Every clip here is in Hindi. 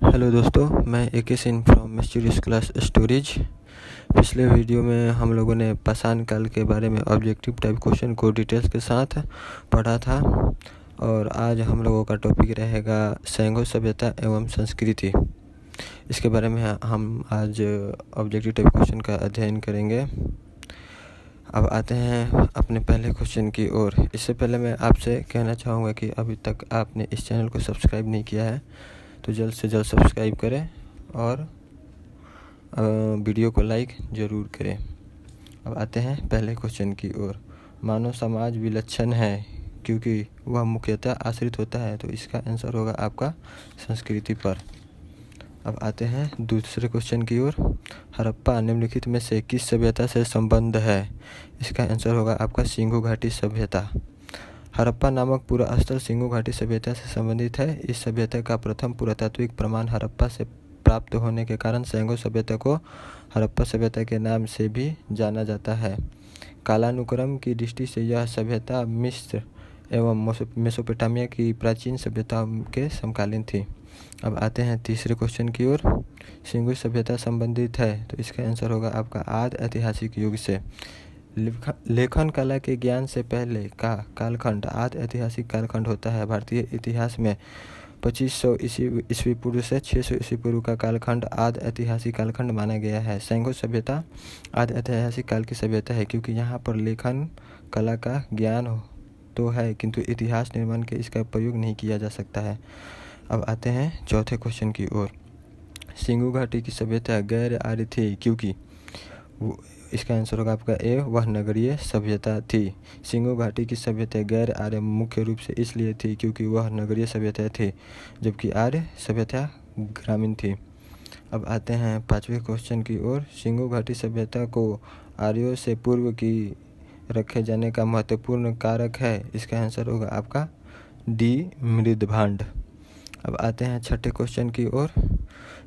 हेलो दोस्तों, मैं AK Singh from mysterious class storage. पिछले वीडियो में हम लोगों ने पाषाण काल के बारे में ऑब्जेक्टिव टाइप क्वेश्चन को डिटेल्स के साथ पढ़ा था और आज हम लोगों का टॉपिक रहेगा सेंगो सभ्यता एवं संस्कृति। इसके बारे में हम आज ऑब्जेक्टिव टाइप क्वेश्चन का अध्ययन करेंगे। अब आते हैं अपने पहले क्वेश्चन की ओर। इससे पहले मैं आपसे कहना चाहूँगा कि अभी तक आपने इस चैनल को सब्सक्राइब नहीं किया है तो जल्द से जल्द सब्सक्राइब करें और वीडियो को लाइक ज़रूर करें। अब आते हैं पहले क्वेश्चन की ओर। मानव समाज विलक्षण है क्योंकि वह मुख्यतः आश्रित होता है, तो इसका आंसर होगा आपका संस्कृति पर। अब आते हैं दूसरे क्वेश्चन की ओर। हड़प्पा निम्नलिखित में से किस सभ्यता से संबंध है? इसका आंसर होगा आपका सिंधु घाटी सभ्यता। हड़प्पा नामक पूरा स्थल सिंधु घाटी सभ्यता से संबंधित है। इस सभ्यता का प्रथम पुरातात्विक प्रमाण हड़प्पा से प्राप्त होने के कारण सेंगो सभ्यता को हड़प्पा सभ्यता के नाम से भी जाना जाता है। कालानुक्रम की दृष्टि से यह सभ्यता मिस्र एवं मेसोपोटामिया की प्राचीन सभ्यताओं के समकालीन थी। अब आते हैं तीसरे क्वेश्चन की ओर। सिंधु सभ्यता संबंधित है, तो इसका आंसर होगा आपका आदि ऐतिहासिक युग से। लेखन कला के ज्ञान से पहले का कालखंड आदि ऐतिहासिक कालखंड होता है। भारतीय इतिहास में 2500 ईस्वी पूर्व से 600 ईस्वी पूर्व का कालखंड आदि ऐतिहासिक कालखंड माना गया है। सेंगो सभ्यता आदि ऐतिहासिक काल की सभ्यता है क्योंकि यहाँ पर लेखन कला का ज्ञान तो है किंतु इतिहास निर्माण के इसका प्रयोग नहीं किया जा सकता है। अब आते हैं चौथे क्वेश्चन की ओर। सिंधु घाटी की सभ्यता गैर आर्य थी क्योंकि इसका आंसर होगा आपका ए, वह नगरीय सभ्यता थी। सिंधु घाटी की सभ्यता गैर आर्य मुख्य रूप से इसलिए थी क्योंकि वह नगरीय सभ्यता थी जबकि आर्य सभ्यता ग्रामीण थी। अब आते हैं पांचवें क्वेश्चन की ओर। सिंधु घाटी सभ्यता को आर्यों से पूर्व की रखे जाने का महत्वपूर्ण कारक है। इसका आंसर होगा आपका डी, मृदभांड। अब आते हैं छठे क्वेश्चन की ओर।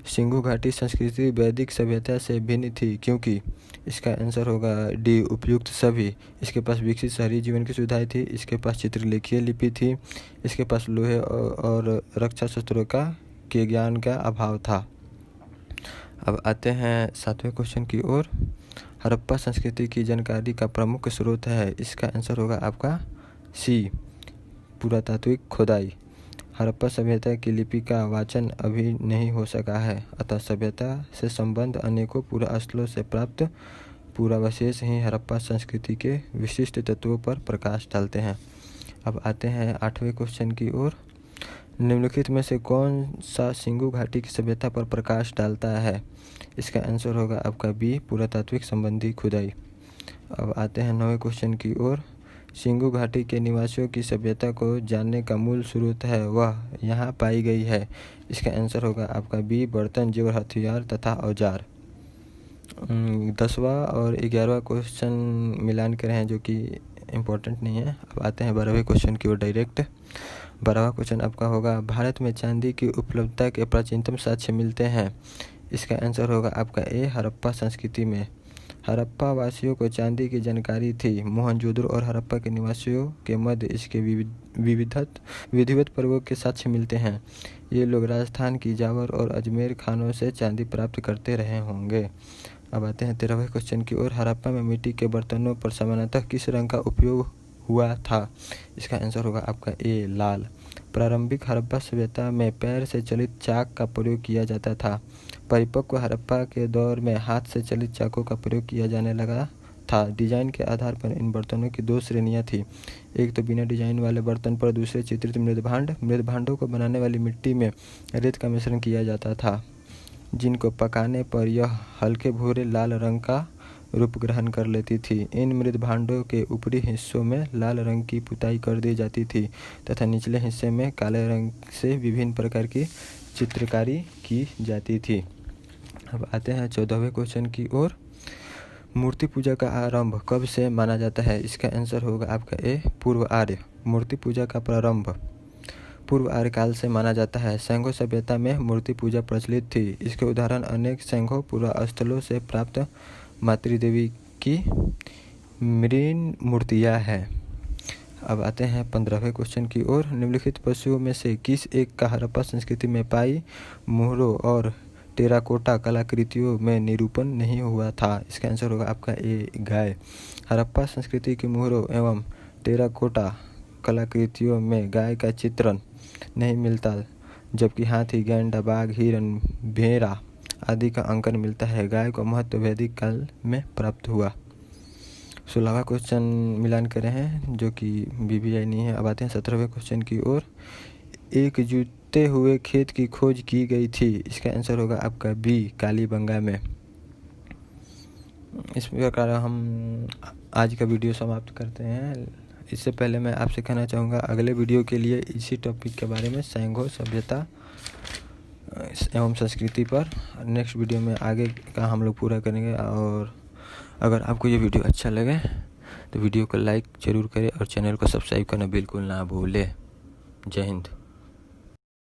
सिंधु घाटी संस्कृति वैदिक सभ्यता से भिन्न थी क्योंकि इसका आंसर होगा डी, उपयुक्त सभी। इसके पास विकसित शहरी जीवन की सुविधाएं थी, इसके पास चित्रलेखीय लिपि थी, इसके पास लोहे और रक्षा शस्त्रों के ज्ञान का अभाव था। अब आते हैं सातवें क्वेश्चन की ओर। हड़प्पा संस्कृति की जानकारी का प्रमुख स्रोत है। इसका आंसर होगा आपका सी, पुरातात्विक खोदाई। हड़प्पा सभ्यता की लिपि का वाचन अभी नहीं हो सका है, अतः सभ्यता से संबंध अनेकों पुरास्थलों से प्राप्त पुरावशेष ही हड़प्पा संस्कृति के विशिष्ट तत्वों पर प्रकाश डालते हैं। अब आते हैं आठवें क्वेश्चन की ओर। निम्नलिखित में से कौन सा सिंधु घाटी की सभ्यता पर प्रकाश डालता है? इसका आंसर होगा आपका बी, पुरातात्विक संबंधी खुदाई। अब आते हैं नौवें क्वेश्चन की ओर। सिंधु घाटी के निवासियों की सभ्यता को जानने का मूल स्रोत है वह यहाँ पाई गई है। इसका आंसर होगा आपका बी, बर्तन, जेवर, हथियार तथा औजार। 10वां और 11वां क्वेश्चन मिलान कर हैं जो कि इम्पोर्टेंट नहीं है। अब आते हैं 12वें क्वेश्चन की ओर डायरेक्ट। 12वां क्वेश्चन आपका होगा भारत में चांदी की उपलब्धता के प्राचीनतम साक्ष्य मिलते हैं। इसका आंसर होगा आपका ए, हड़प्पा संस्कृति में। हड़प्पा वासियों को चांदी की जानकारी थी। मोहनजोदड़ो और हड़प्पा के निवासियों के मध्य इसके विधिवत पर्वों के साक्ष्य मिलते हैं। ये लोग राजस्थान की जावर और अजमेर खानों से चांदी प्राप्त करते रहे होंगे। अब आते हैं 13वें क्वेश्चन की ओर। हड़प्पा में मिट्टी के बर्तनों पर सामान्यतः किस रंग का उपयोग हुआ था? इसका आंसर होगा आपका ए, लाल। प्रारंभिक हड़प्पा सभ्यता में पैर से चलित चाक का प्रयोग किया जाता था। परिपक्व हड़प्पा के दौर में हाथ से चलित चाकों का प्रयोग किया जाने लगा था। डिजाइन के आधार पर इन बर्तनों की दो श्रेणियां थी। एक तो बिना डिजाइन वाले बर्तन पर, दूसरे चित्रित मृदभांड। मृदभांडों को बनाने वाली मिट्टी में रेत का मिश्रण किया जाता था जिनको पकाने पर यह हल्के भूरे लाल रंग का रूप ग्रहण कर लेती थी। इन मृदभांडों के ऊपरी हिस्सों में लाल रंग की पुताई कर दी जाती थी तथा निचले हिस्से में काले रंग से विभिन्न प्रकार की चित्रकारी की जाती थी। अब आते हैं 14वें क्वेश्चन की ओर। मूर्ति पूजा का आरंभ कब से माना जाता है? इसका आंसर होगा आपका ए, पूर्व आर्य। मूर्ति पूजा का प्रारंभ पूर्व आर्य काल से माना जाता है। सेंगो सभ्यता में मूर्ति पूजा प्रचलित थी। इसके उदाहरण अनेक सेंगो पुरास्थलों से प्राप्त मातृदेवी की मृण मूर्तियाँ हैं। अब आते हैं 15वें क्वेश्चन की ओर। निम्नलिखित पशुओं में से किस एक का हड़प्पा संस्कृति में पाई मोहरों और टेराकोटा कलाकृतियों में निरूपण नहीं हुआ था? इसका आंसर होगा आपका ए, गाय। हड़प्पा संस्कृति की मोहरों एवं टेराकोटा कलाकृतियों में गाय का चित्रण नहीं मिलता, जबकि हाथी, गैंडा, बाघ, हिरण, भेड़ा आदि का अंकन मिलता है। गाय को महत्व वैदिक काल में प्राप्त हुआ। 16वां क्वेश्चन मिलान करे हैं जो कि BBI नहीं है। अब आते हैं 17वें क्वेश्चन की ओर। एक जूते हुए खेत की खोज की गई थी। इसका आंसर होगा आपका बी, कालीबंगा में। इस प्रकार हम आज का वीडियो समाप्त करते हैं। इससे पहले मैं आपसे कहना चाहूँगा, अगले वीडियो के लिए इसी टॉपिक के बारे में, सैंघो सभ्यता एवं संस्कृति पर नेक्स्ट वीडियो में आगे का हम लोग पूरा करेंगे। और अगर आपको ये वीडियो अच्छा लगे तो वीडियो को लाइक ज़रूर करें और चैनल को सब्सक्राइब करना बिल्कुल ना भूलें। जय हिंद।